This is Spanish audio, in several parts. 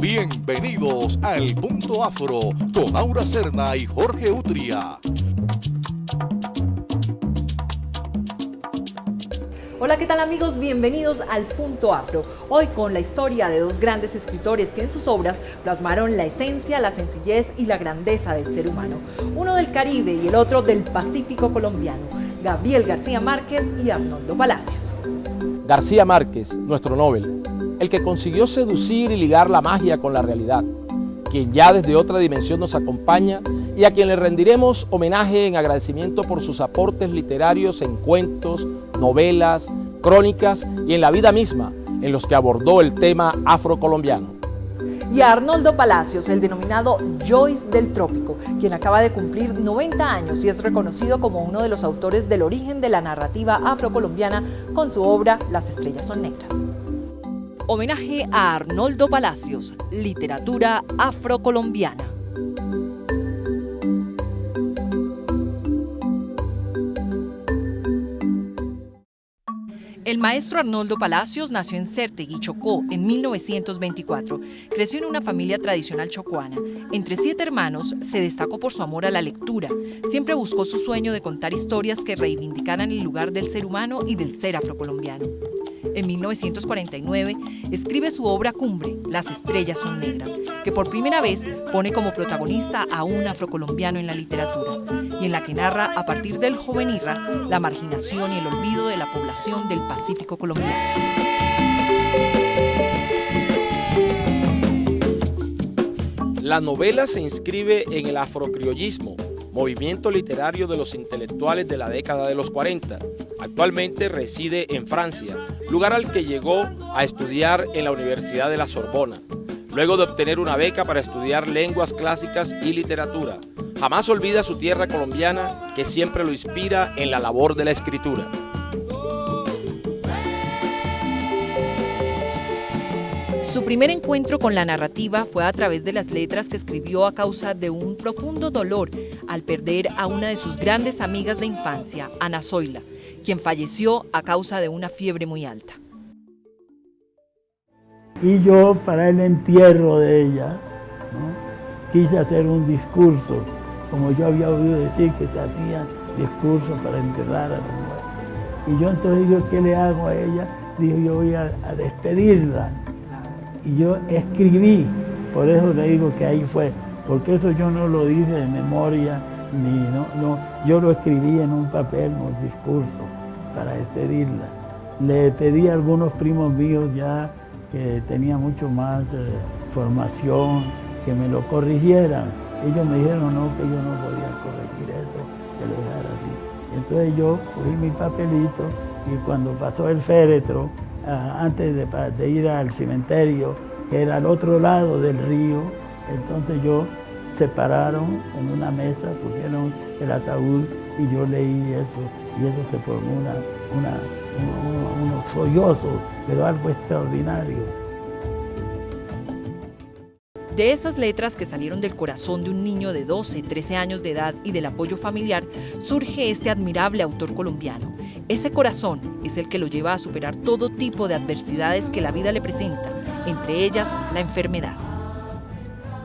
Bienvenidos a El Punto Afro con Aura Serna y Jorge Utria. Hola, ¿qué tal amigos? Bienvenidos al Punto Afro. Hoy con la historia de dos grandes escritores que en sus obras plasmaron la esencia, la sencillez y la grandeza del ser humano. Uno del Caribe y el otro del Pacífico colombiano. Gabriel García Márquez y Arnoldo Palacios. García Márquez, nuestro Nobel, el que consiguió seducir y ligar la magia con la realidad, quien ya desde otra dimensión nos acompaña y a quien le rendiremos homenaje en agradecimiento por sus aportes literarios en cuentos, novelas, crónicas y en la vida misma, en los que abordó el tema afrocolombiano. Y a Arnoldo Palacios, el denominado Joyce del Trópico, quien acaba de cumplir 90 años y es reconocido como uno de los autores del origen de la narrativa afrocolombiana con su obra Las estrellas son negras. Homenaje a Arnoldo Palacios, literatura afrocolombiana. El maestro Arnoldo Palacios nació en Cértegui, Chocó, en 1924. Creció en una familia tradicional chocuana. Entre 7 hermanos, se destacó por su amor a la lectura. Siempre buscó su sueño de contar historias que reivindicaran el lugar del ser humano y del ser afrocolombiano. En 1949, escribe su obra cumbre, Las estrellas son negras, que por primera vez pone como protagonista a un afrocolombiano en la literatura, y en la que narra a partir del joven Irra la marginación y el olvido de la población del Pacífico colombiano. La novela se inscribe en el afrocriollismo, movimiento literario de los intelectuales de la década de los 40. Actualmente reside en Francia, lugar al que llegó a estudiar en la Universidad de la Sorbona, luego de obtener una beca para estudiar lenguas clásicas y literatura. Jamás olvida su tierra colombiana, que siempre lo inspira en la labor de la escritura. Su primer encuentro con la narrativa fue a través de las letras que escribió a causa de un profundo dolor al perder a una de sus grandes amigas de infancia, Ana Zoila, quien falleció a causa de una fiebre muy alta. Y yo, para el entierro de ella, ¿no?, quise hacer un discurso, como yo había oído decir que se hacían discursos para enterrar a la mujer. Y yo entonces digo, ¿qué le hago a ella? Digo, yo voy a despedirla. Y yo escribí, por eso le digo que ahí fue, porque eso yo no lo dije de memoria, yo lo escribí en un papel, en un discurso, para despedirla. Le pedí a algunos primos míos ya que tenían mucho más formación, que me lo corrigieran. Ellos me dijeron no, que yo no podía corregir eso, que lo dejara así. Entonces yo cogí mi papelito y cuando pasó el féretro, antes de ir al cementerio, que era al otro lado del río, entonces se pararon en una mesa, pusieron el ataúd y yo leí eso, y eso se formó unos sollozos, pero algo extraordinario. De esas letras que salieron del corazón de un niño de 12, 13 años de edad y del apoyo familiar, surge este admirable autor colombiano. Ese corazón es el que lo lleva a superar todo tipo de adversidades que la vida le presenta, entre ellas la enfermedad.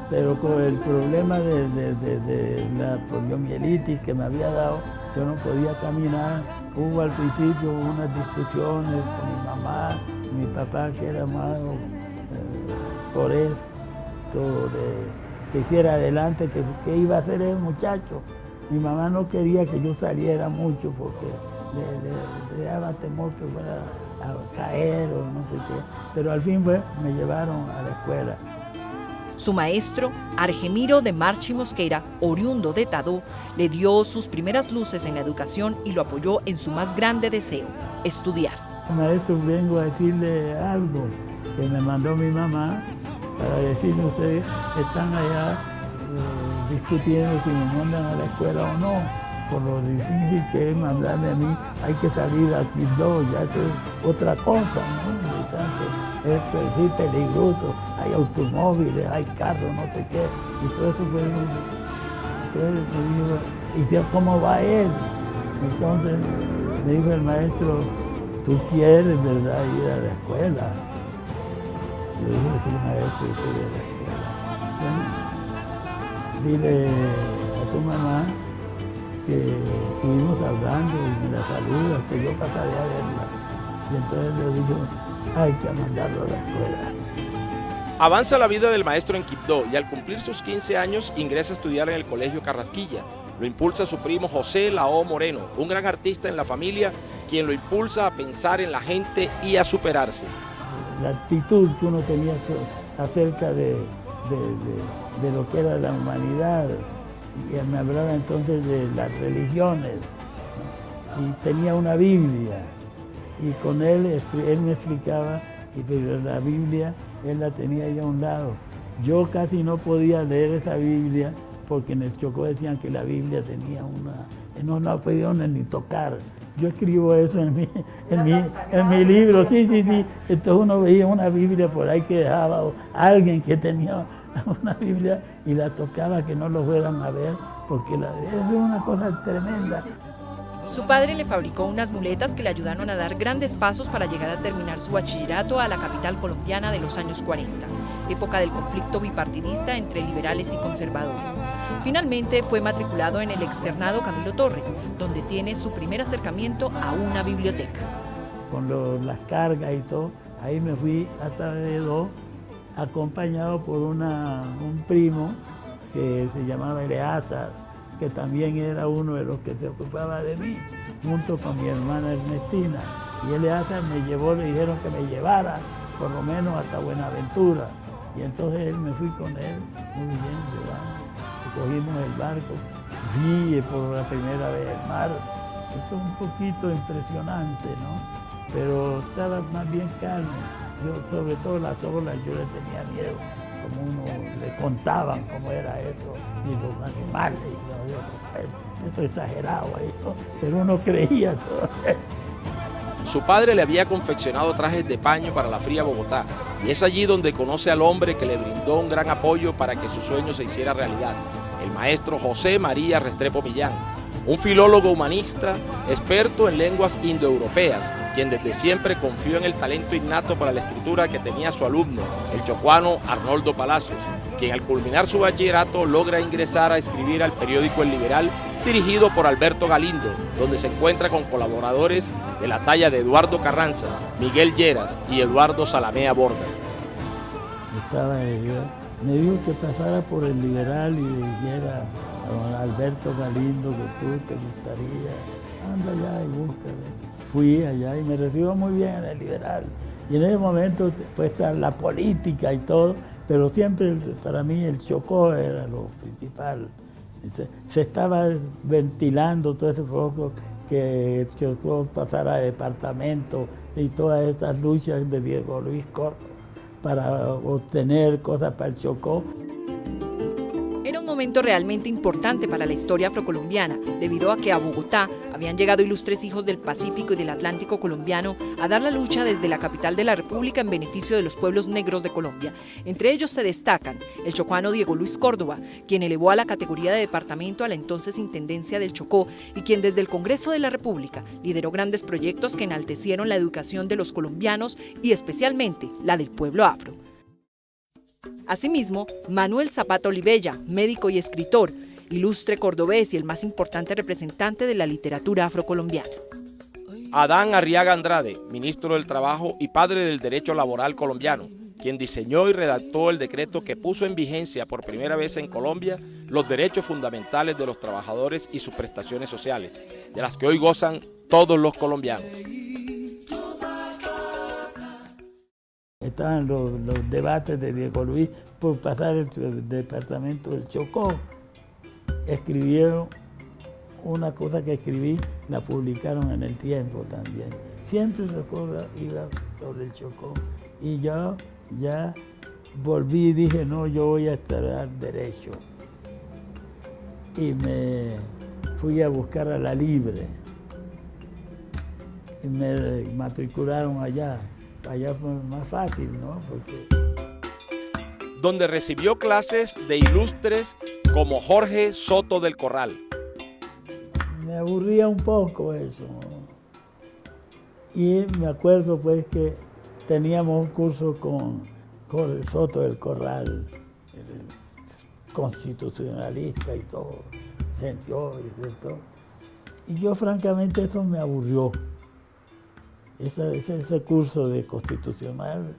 Pero con el problema de la poliomielitis que me había dado, yo no podía caminar. Hubo al principio unas discusiones con mi mamá, mi papá, que era más por esto, que hiciera adelante, que iba a hacer el muchacho. Mi mamá no quería que yo saliera mucho porque le daba temor que fuera a caer o no sé qué. Pero al fin me llevaron a la escuela. Su maestro, Argemiro de Marchi Mosquera, oriundo de Tadó, le dio sus primeras luces en la educación y lo apoyó en su más grande deseo, estudiar. Maestro, vengo a decirle algo que me mandó mi mamá para decirle: ustedes están allá discutiendo si me mandan a la escuela o no, por lo difícil que es mandarme a mí. Hay que salir a Quibdó, ya eso es otra cosa, ¿no? Es sí, peligroso, hay automóviles, hay carros, no sé qué, y todo eso. Entonces me dijo, ¿y yo cómo va él? Entonces Me dijo el maestro, ¿tú quieres, verdad, ir a la escuela? Yo dije, sí, maestro, yo quiero ir a la escuela. Bueno, dile a tu mamá que estuvimos hablando y me la saludas, que yo pasaré a verla. Y entonces le dijo, hay que mandarlo a la escuela. Avanza la vida del maestro en Quibdó y al cumplir sus 15 años ingresa a estudiar en el Colegio Carrasquilla. Lo impulsa su primo José Lao Moreno, un gran artista en la familia, quien lo impulsa a pensar en la gente y a superarse. La actitud que uno tenía acerca de lo que era la humanidad, y me hablaba entonces de las religiones, y tenía una Biblia, y con él me explicaba, pero la Biblia él la tenía ahí a un lado. Yo casi no podía leer esa Biblia porque en el Chocó decían que la Biblia tenía no la podían ni tocar. Yo escribo eso en mi libro, sí. Entonces uno veía una Biblia por ahí que dejaba, o alguien que tenía una Biblia y la tocaba, que no lo fueran a ver, porque eso es una cosa tremenda. Su padre le fabricó unas muletas que le ayudaron a dar grandes pasos para llegar a terminar su bachillerato a la capital colombiana de los años 40, época del conflicto bipartidista entre liberales y conservadores. Finalmente fue matriculado en el externado Camilo Torres, donde tiene su primer acercamiento a una biblioteca. Con las cargas y todo, ahí me fui hasta Vedó, acompañado por un primo que se llamaba Eleazar, que también era uno de los que se ocupaba de mí, junto con mi hermana Ernestina. Y Eleazar me llevó, le dijeron que me llevara por lo menos hasta Buenaventura. Y entonces me fui con él, muy bien, cogimos el barco, vi por la primera vez el mar. Esto es un poquito impresionante, ¿no? Pero estaba más bien calmo. Yo, sobre todo las olas, yo le tenía miedo, como uno le contaban cómo era eso, y los animales, y eso exagerado ahí, ¿no? Pero uno creía todo eso. Su padre le había confeccionado trajes de paño para la fría Bogotá, y es allí donde conoce al hombre que le brindó un gran apoyo para que su sueño se hiciera realidad, el maestro José María Restrepo Millán, un filólogo humanista, experto en lenguas indoeuropeas, quien desde siempre confió en el talento innato para la escritura que tenía su alumno, el chocuano Arnoldo Palacios, quien al culminar su bachillerato logra ingresar a escribir al periódico El Liberal, dirigido por Alberto Galindo, donde se encuentra con colaboradores de la talla de Eduardo Carranza, Miguel Lleras y Eduardo Salamea Borda. Me dijo que pasara por El Liberal y le dijera a don Alberto Galindo que tú te gustaría, anda allá y búscame. Fui allá y me recibió muy bien en El Liberal. Y en ese momento fue estar la política y todo, pero siempre para mí el Chocó era lo principal. Se estaba ventilando todo ese foco que el Chocó pasara a departamento y todas estas luchas de Diego Luis Córdoba para obtener cosas para el Chocó. Era un momento realmente importante para la historia afrocolombiana, debido a que a Bogotá habían llegado ilustres hijos del Pacífico y del Atlántico colombiano a dar la lucha desde la capital de la República en beneficio de los pueblos negros de Colombia. Entre ellos se destacan el chocuano Diego Luis Córdoba, quien elevó a la categoría de departamento a la entonces Intendencia del Chocó y quien desde el Congreso de la República lideró grandes proyectos que enaltecieron la educación de los colombianos y especialmente la del pueblo afro. Asimismo, Manuel Zapata Olivella, médico y escritor, ilustre cordobés y el más importante representante de la literatura afrocolombiana. Adán Arriaga Andrade, ministro del Trabajo y padre del derecho laboral colombiano, quien diseñó y redactó el decreto que puso en vigencia por primera vez en Colombia los derechos fundamentales de los trabajadores y sus prestaciones sociales, de las que hoy gozan todos los colombianos. Estaban los debates de Diego Luis por pasar el departamento del Chocó. Escribieron una cosa que escribí, la publicaron en El Tiempo también. Siempre la cosa iba sobre el Chocó. Y yo ya volví y dije, no, yo voy a estudiar Derecho. Y me fui a buscar a La Libre. Y me matricularon allá. Allá fue más fácil, ¿no? Porque... donde recibió clases de ilustres como Jorge Soto del Corral. Me aburría un poco eso, Y me acuerdo pues que teníamos un curso con Jorge Soto del Corral, constitucionalista y todo, todo. Y yo francamente eso me aburrió, ese curso de constitucional.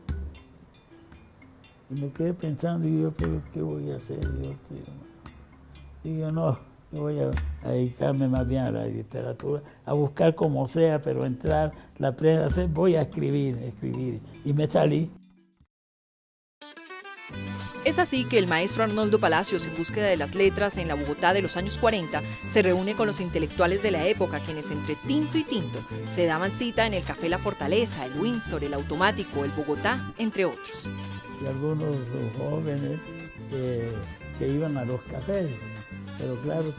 Y me quedé pensando, y yo, ¿qué voy a hacer? Digo, no, yo voy a dedicarme más bien a la literatura, a buscar como sea, pero entrar, la prensa, voy a escribir. Y me salí. Es así que el maestro Arnoldo Palacios, en búsqueda de las letras en la Bogotá de los años 40, se reúne con los intelectuales de la época, quienes entre tinto y tinto se daban cita en el Café La Fortaleza, el Windsor, el Automático, el Bogotá, entre otros. Y algunos jóvenes que iban a los cafés, pero claro,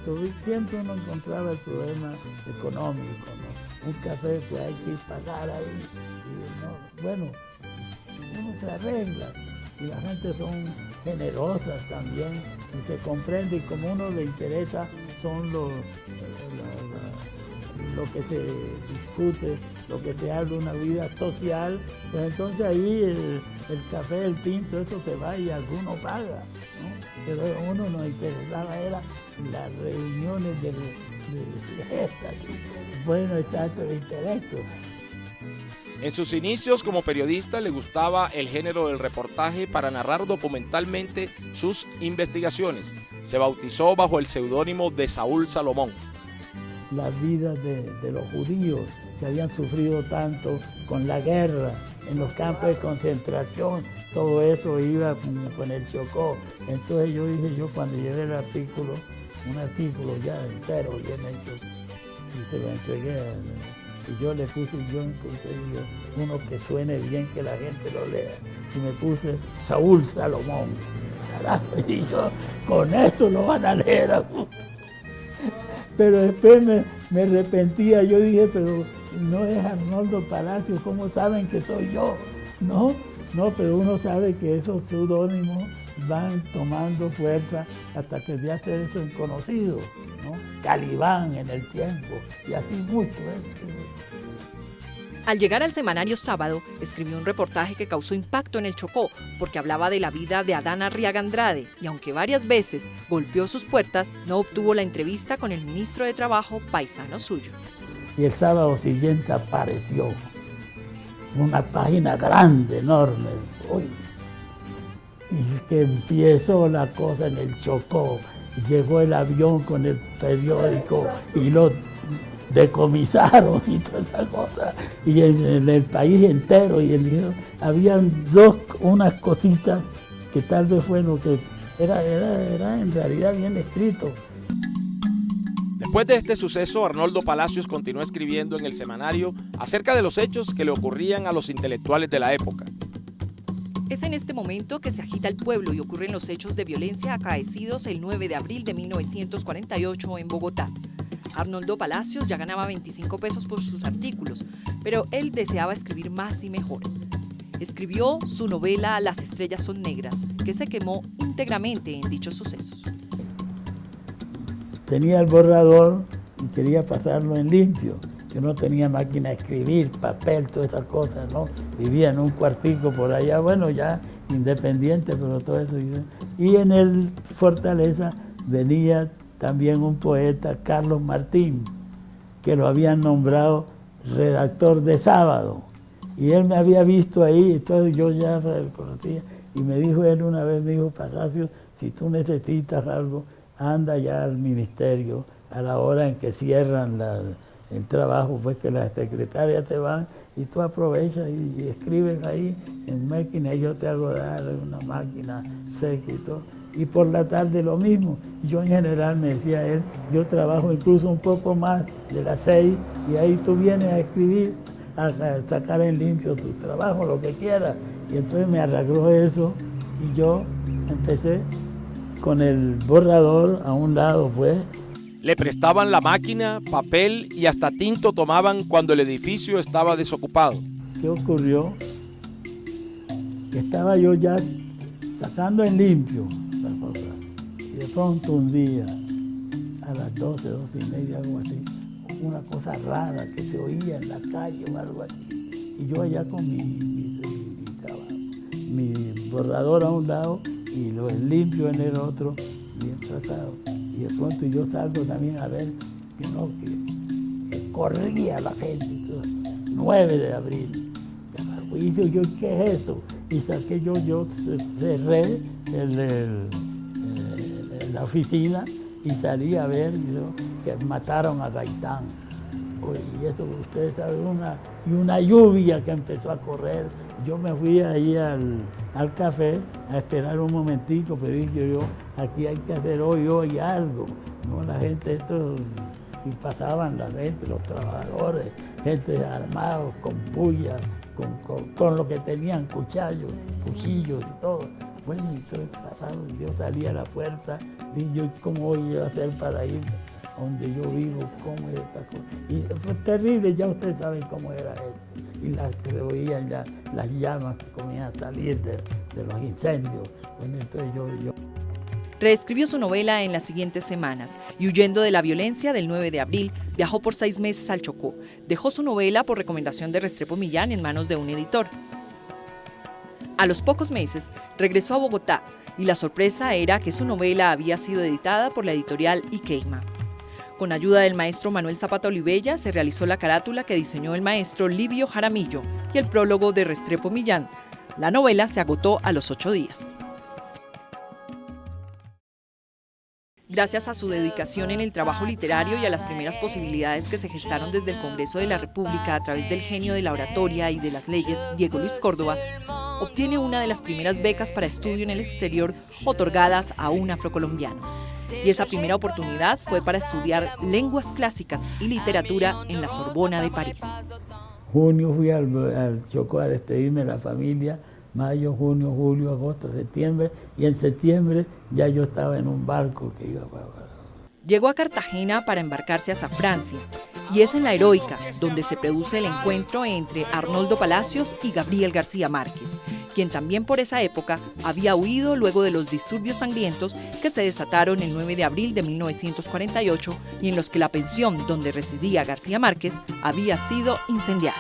siempre uno encontraba el problema económico, ¿no? Un café, pues hay que pagar ahí, y no, bueno, uno se arregla. Y la gente son generosas también y se comprende, y como a uno le interesa son lo que se discute, lo que se habla, una vida social, pues entonces ahí el café, el tinto, eso se va y alguno paga, ¿no? Pero a uno nos interesaba era las reuniones de estas, bueno, exacto, el intelecto. En sus inicios como periodista le gustaba el género del reportaje para narrar documentalmente sus investigaciones. Se bautizó bajo el seudónimo de Saúl Salomón. Las vidas de los judíos que habían sufrido tanto con la guerra, en los campos de concentración, todo eso iba con el Chocó. Entonces yo dije, cuando llevé el artículo, un artículo ya entero, bien hecho, y se lo entregué y yo le puse, yo encontré uno que suene bien, que la gente lo lea, y me puse Saúl Salomón, carajo, y yo, con esto lo van a leer. Pero después me arrepentía, yo dije, pero no es Arnoldo Palacios, ¿cómo saben que soy yo? No, pero uno sabe que esos seudónimos van tomando fuerza hasta que ya se hacen conocidos, ¿no? Calibán en el tiempo, y así mucho. Al llegar al semanario Sábado, escribió un reportaje que causó impacto en el Chocó, porque hablaba de la vida de Adán Arriaga Andrade, y aunque varias veces golpeó sus puertas, no obtuvo la entrevista con el ministro de Trabajo, paisano suyo. Y el sábado siguiente apareció una página grande, enorme, y que empezó la cosa en el Chocó. Llegó el avión con el periódico y lo decomisaron y toda esa cosa, y en el país entero, y habían unas cositas que tal vez fue lo que era en realidad bien escrito. Después de este suceso, Arnoldo Palacios continuó escribiendo en el semanario acerca de los hechos que le ocurrían a los intelectuales de la época. Es en este momento que se agita el pueblo y ocurren los hechos de violencia acaecidos el 9 de abril de 1948 en Bogotá. Arnoldo Palacios ya ganaba 25 pesos por sus artículos, pero él deseaba escribir más y mejor. Escribió su novela Las estrellas son negras, que se quemó íntegramente en dichos sucesos. Tenía el borrador y quería pasarlo en limpio. Yo no tenía máquina de escribir, papel, todas esas cosas, ¿no? Vivía en un cuartico por allá, bueno, ya independiente, pero todo eso. Y en el Fortaleza venía también un poeta, Carlos Martín, que lo habían nombrado redactor de Sábado. Y él me había visto ahí, entonces yo ya lo conocía. Y me dijo él una vez, me dijo, Palacios, si tú necesitas algo, anda ya al ministerio a la hora en que cierran el trabajo, pues que las secretarias te van y tú aprovechas y escribes ahí en máquina y yo te hago dar una máquina seca y todo. Y por la tarde lo mismo. Yo en general, me decía él, yo trabajo incluso un poco más de las 6 y ahí tú vienes a escribir, a sacar en limpio tu trabajo, lo que quieras. Y entonces me arregló eso y yo empecé con el borrador a un lado, pues. Le prestaban la máquina, papel y hasta tinto tomaban cuando el edificio estaba desocupado. ¿Qué ocurrió? Que estaba yo ya sacando en limpio la cosa. Y de pronto un día, a las 12, 12:30, algo así, una cosa rara que se oía en la calle o algo así. Y yo allá con mi borrador a un lado y lo limpio en el otro, bien tratado. Y de pronto yo salgo también a ver que no, que corría la gente. 9 de abril. Y yo, ¿qué es eso? Y saqué yo cerré la oficina y salí a ver que mataron a Gaitán. Y eso ustedes saben, una lluvia que empezó a correr. Yo me fui ahí al café a esperar un momentico, pero dije yo, aquí hay que hacer hoy algo. ¿No? La gente, y pasaban la gente, los trabajadores, gente armados, con pullas, con lo que tenían, cuchillos y todo. Bueno, yo salí a la puerta y yo, ¿cómo voy a hacer para ir a donde yo vivo? ¿Cómo es esta cosa? Y fue terrible, ya ustedes saben cómo era eso. Y se oían ya las llamas que comienzan a salir de los incendios. Bueno, entonces yo Reescribió su novela en las siguientes semanas y, huyendo de la violencia del 9 de abril, viajó por 6 meses al Chocó. Dejó su novela por recomendación de Restrepo Millán en manos de un editor. A los pocos meses, regresó a Bogotá y la sorpresa era que su novela había sido editada por la editorial Ikeyma. Con ayuda del maestro Manuel Zapata Olivella se realizó la carátula que diseñó el maestro Livio Jaramillo y el prólogo de Restrepo Millán. La novela se agotó a los 8 días. Gracias a su dedicación en el trabajo literario y a las primeras posibilidades que se gestaron desde el Congreso de la República a través del genio de la oratoria y de las leyes, Diego Luis Córdoba, obtiene una de las primeras becas para estudio en el exterior otorgadas a un afrocolombiano. Y esa primera oportunidad fue para estudiar lenguas clásicas y literatura en la Sorbona de París. Junio fui al Chocó a despedirme de la familia. Mayo, junio, julio, agosto, septiembre, y en septiembre ya yo estaba en un barco que iba para... Llegó a Cartagena para embarcarse hacia Francia, y es en La Heroica donde se produce el encuentro entre Arnoldo Palacios y Gabriel García Márquez, quien también por esa época había huido luego de los disturbios sangrientos que se desataron el 9 de abril de 1948 y en los que la pensión donde residía García Márquez había sido incendiada.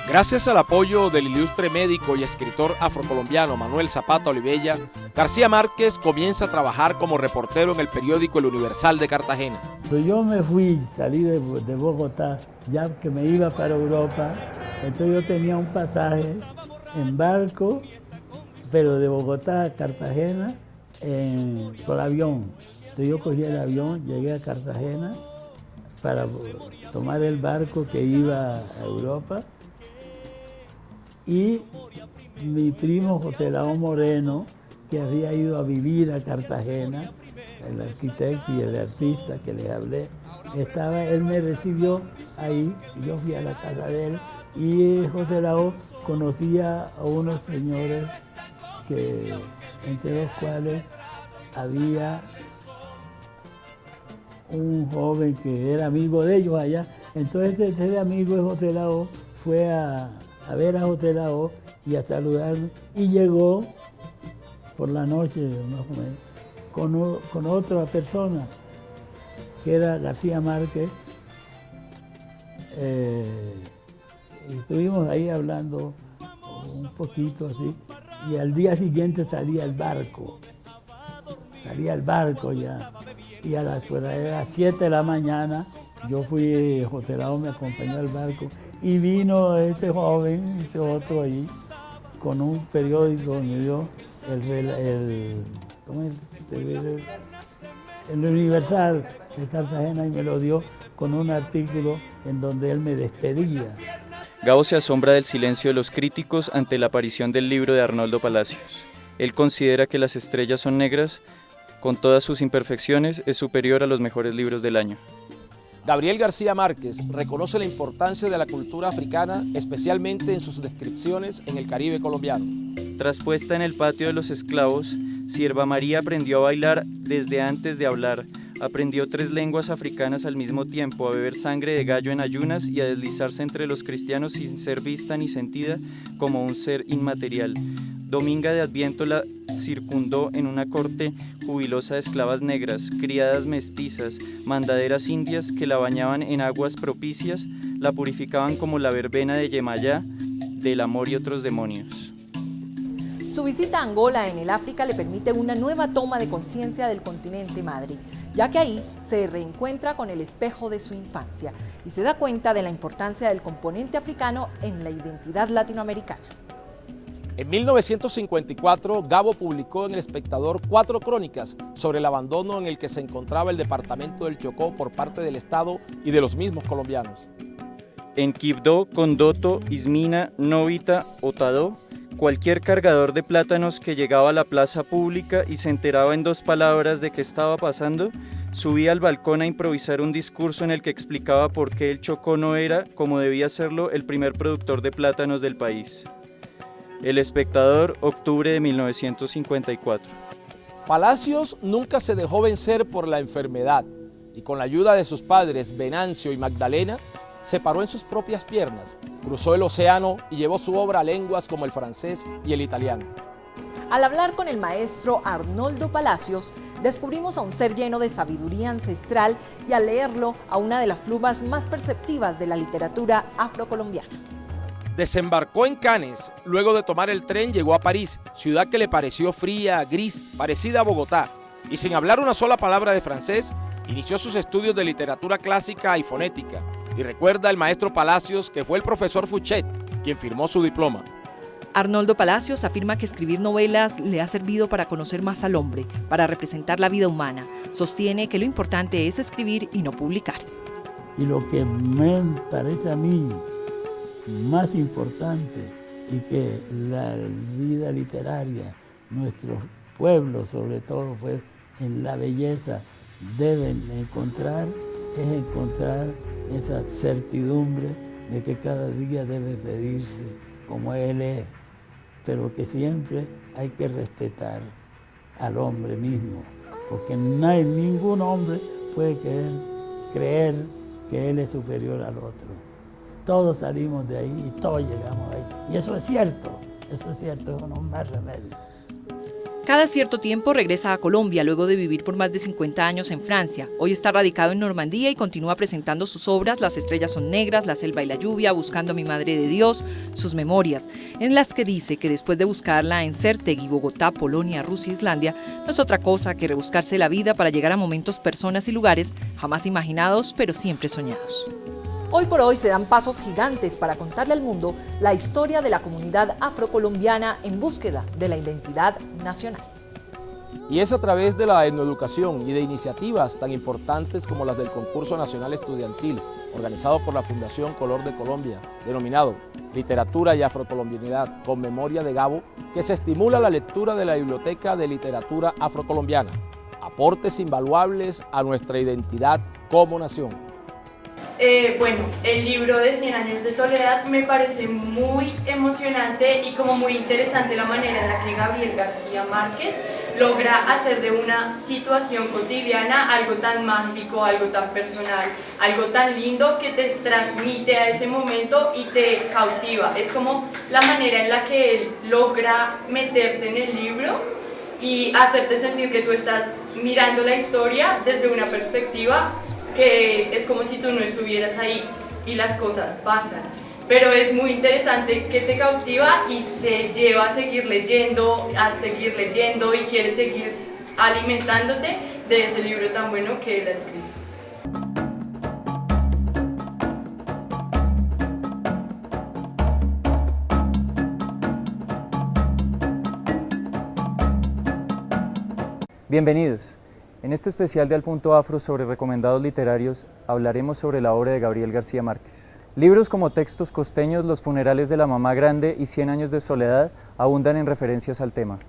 Gracias al apoyo del ilustre médico y escritor afrocolombiano Manuel Zapata Olivella, García Márquez comienza a trabajar como reportero en el periódico El Universal de Cartagena. Yo me fui, salí de Bogotá, ya que me iba para Europa, entonces yo tenía un pasaje en barco, pero de Bogotá a Cartagena por avión. Entonces yo cogí el avión, llegué a Cartagena para tomar el barco que iba a Europa. Y mi primo José Laón Moreno, que había ido a vivir a Cartagena, el arquitecto y el artista que les hablé, él me recibió ahí, yo fui a la casa de él, y José Laón conocía a unos señores, entre los cuales había un joven que era amigo de ellos allá. Entonces ese amigo de José Laón fue a ver a José Laón y a saludarme, y llegó por la noche más o menos con otra persona que era García Márquez, y estuvimos ahí hablando un poquito así, y al día siguiente salía el barco ya, y a las 7 de la mañana yo fui, José Laón me acompañó al barco, y vino ese joven, ese otro ahí, con un periódico donde dio el Universal de Cartagena, y me lo dio con un artículo en donde él me despedía. Gabo se asombra del silencio de los críticos ante la aparición del libro de Arnoldo Palacios. Él considera que Las estrellas son negras, con todas sus imperfecciones, es superior a los mejores libros del año. Gabriel García Márquez reconoce la importancia de la cultura africana, especialmente en sus descripciones en el Caribe colombiano. Traspuesta en el patio de los esclavos, Sierva María aprendió a bailar desde antes de hablar. Aprendió 3 lenguas africanas al mismo tiempo, a beber sangre de gallo en ayunas y a deslizarse entre los cristianos sin ser vista ni sentida como un ser inmaterial. Dominga de Adviento la circundó en una corte jubilosa de esclavas negras, criadas mestizas, mandaderas indias que la bañaban en aguas propicias, la purificaban como la verbena de Yemayá, del amor y otros demonios. Su visita a Angola en el África le permite una nueva toma de conciencia del continente madre, ya que ahí se reencuentra con el espejo de su infancia y se da cuenta de la importancia del componente africano en la identidad latinoamericana. En 1954, Gabo publicó en El Espectador 4 crónicas sobre el abandono en el que se encontraba el departamento del Chocó por parte del Estado y de los mismos colombianos. En Quibdó, Condoto, Ismina, Novita, Otadó, cualquier cargador de plátanos que llegaba a la plaza pública y se enteraba en 2 palabras de qué estaba pasando, subía al balcón a improvisar un discurso en el que explicaba por qué el Chocó no era, como debía serlo, el primer productor de plátanos del país. El Espectador, octubre de 1954. Palacios nunca se dejó vencer por la enfermedad y con la ayuda de sus padres Venancio y Magdalena, se paró en sus propias piernas, cruzó el océano y llevó su obra a lenguas como el francés y el italiano. Al hablar con el maestro Arnoldo Palacios, descubrimos a un ser lleno de sabiduría ancestral y al leerlo a una de las plumas más perceptivas de la literatura afrocolombiana. Desembarcó en Cannes, luego de tomar el tren llegó a París, ciudad que le pareció fría, gris, parecida a Bogotá, y sin hablar una sola palabra de francés, inició sus estudios de literatura clásica y fonética, y recuerda el maestro Palacios que fue el profesor Fouchet quien firmó su diploma. Arnoldo Palacios afirma que escribir novelas le ha servido para conocer más al hombre, para representar la vida humana. Sostiene que lo importante es escribir y no publicar. Y lo que me parece a mí más importante y que la vida literaria, nuestros pueblos sobre todo, pues en la belleza deben encontrar, es encontrar esa certidumbre de que cada día debe pedirse como Él es, pero que siempre hay que respetar al hombre mismo, porque ningún hombre puede creer que Él es superior al otro. Todos salimos de ahí y todos llegamos ahí. Y eso es cierto, eso no es más remedio. Cada cierto tiempo regresa a Colombia luego de vivir por más de 50 años en Francia. Hoy está radicado en Normandía y continúa presentando sus obras Las estrellas son negras, La selva y la lluvia, Buscando a mi madre de Dios, sus memorias, en las que dice que después de buscarla en Certegui, Bogotá, Polonia, Rusia, Islandia, no es otra cosa que rebuscarse la vida para llegar a momentos, personas y lugares jamás imaginados, pero siempre soñados. Hoy por hoy se dan pasos gigantes para contarle al mundo la historia de la comunidad afrocolombiana en búsqueda de la identidad nacional. Y es a través de la etnoeducación y de iniciativas tan importantes como las del Concurso Nacional Estudiantil, organizado por la Fundación Color de Colombia, denominado Literatura y Afrocolombianidad con memoria de Gabo, que se estimula la lectura de la Biblioteca de Literatura Afrocolombiana, aportes invaluables a nuestra identidad como nación. Bueno, el libro de 100 años de soledad me parece muy emocionante y como muy interesante la manera en la que Gabriel García Márquez logra hacer de una situación cotidiana algo tan mágico, algo tan personal, algo tan lindo que te transmite a ese momento y te cautiva. Es como la manera en la que él logra meterte en el libro y hacerte sentir que tú estás mirando la historia desde una perspectiva que es como si tú no estuvieras ahí y las cosas pasan. Pero es muy interesante que te cautiva y te lleva a seguir leyendo y quieres seguir alimentándote de ese libro tan bueno que él ha escrito. Bienvenidos. En este especial de Al Punto Afro sobre recomendados literarios hablaremos sobre la obra de Gabriel García Márquez. Libros como Textos costeños, Los funerales de la mamá grande y 100 años de soledad abundan en referencias al tema.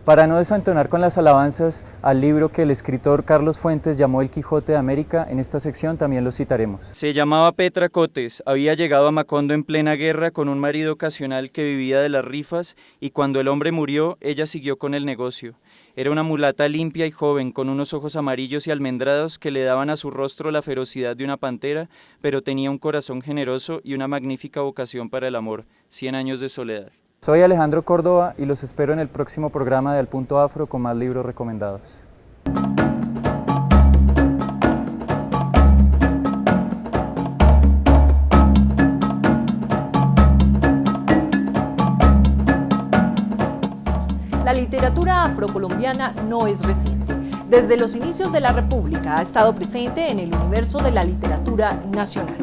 Para no desentonar con las alabanzas al libro que el escritor Carlos Fuentes llamó El Quijote de América, en esta sección también lo citaremos. Se llamaba Petra Cotes, había llegado a Macondo en plena guerra con un marido ocasional que vivía de las rifas y cuando el hombre murió, ella siguió con el negocio. Era una mulata limpia y joven, con unos ojos amarillos y almendrados que le daban a su rostro la ferocidad de una pantera, pero tenía un corazón generoso y una magnífica vocación para el amor. 100 años de soledad. Soy Alejandro Córdoba y los espero en el próximo programa de Al Punto Afro con más libros recomendados. La literatura afrocolombiana no es reciente. Desde los inicios de la República ha estado presente en el universo de la literatura nacional.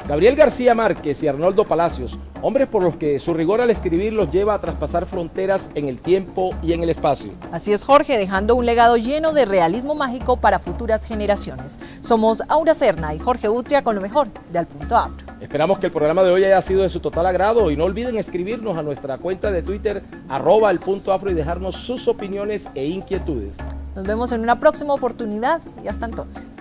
Gabriel García Márquez y Arnoldo Palacios, hombres por los que su rigor al escribir los lleva a traspasar fronteras en el tiempo y en el espacio. Así es, Jorge, dejando un legado lleno de realismo mágico para futuras generaciones. Somos Aura Serna y Jorge Utria con lo mejor de Al Punto Afro. Esperamos que el programa de hoy haya sido de su total agrado y no olviden escribirnos a nuestra cuenta de Twitter @elpuntoafro y dejarnos sus opiniones e inquietudes. Nos vemos en una próxima oportunidad y hasta entonces.